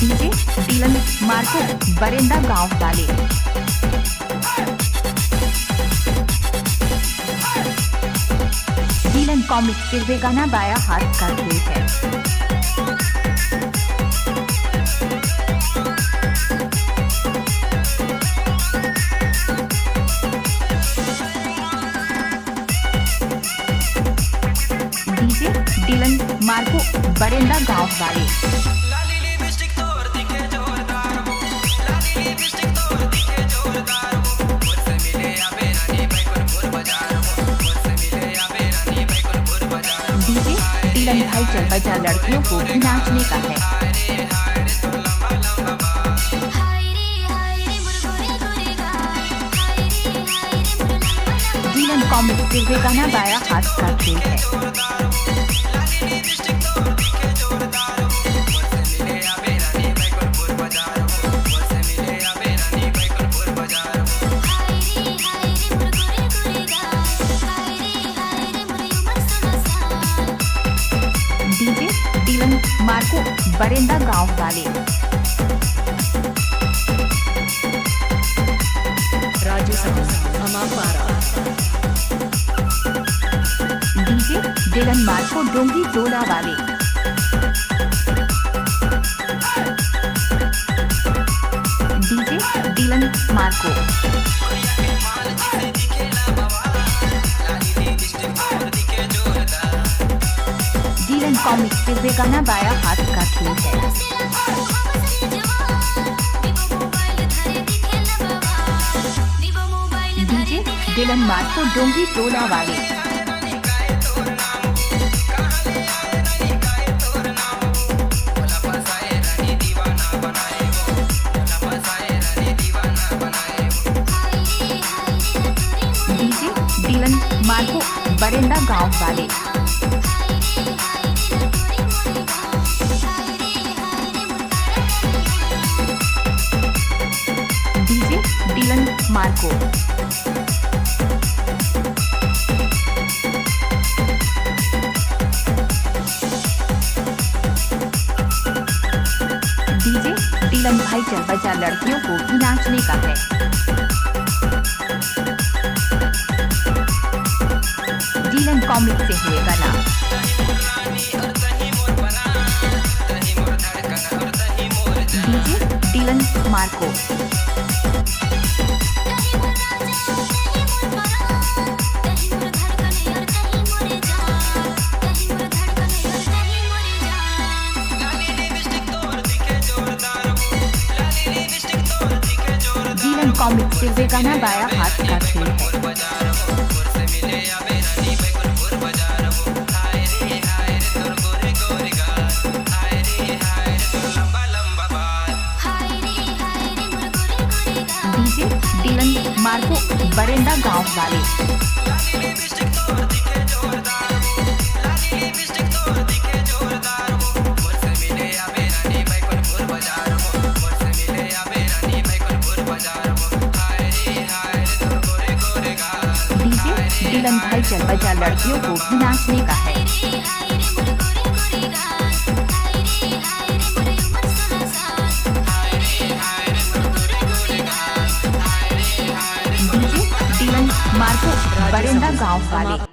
DJ Dylan Marco बरेंदा गांव वाले। Dylan comic सिर्वे गाना बाया हाथ का खेल है। डीजे डीलन मार्को बरेंदा गांव वाले। डीजे डीलन भाई चल बजा लड़कियों को भी नाचने का है। डीलन कॉमिक सिर्वे गाना बाया हाथ का खेल है। डीजे डीलन मार्को बरेंदा गांव वाले। DJ Dylan Marco Dongi Tola वाले। DJ Dylan Marco. Dylan comic सिर्वे गाना बाया हाथ का खेल है। DJ Dylan Marco Dongi Tola वाले। डीजे डीलन मार्को बरेंदा गांव वाले। DJ Dylan Marco. DJ Dylan भाई चल बजा लड़कियों को भी नाचने का है। डीलन कॉमिक से हुए गाना। DJ Dylan Marco. Dylan comic सिर्वे गाना बाया हाथ का खेल है। डीजे डीलन मार्को बरेंदा गांव वाले। डीजे डीलन भाई चल बजा लड़कियों को भी नाचने का है। डीजे डीलन मार्को बरेंदा गांव वाले।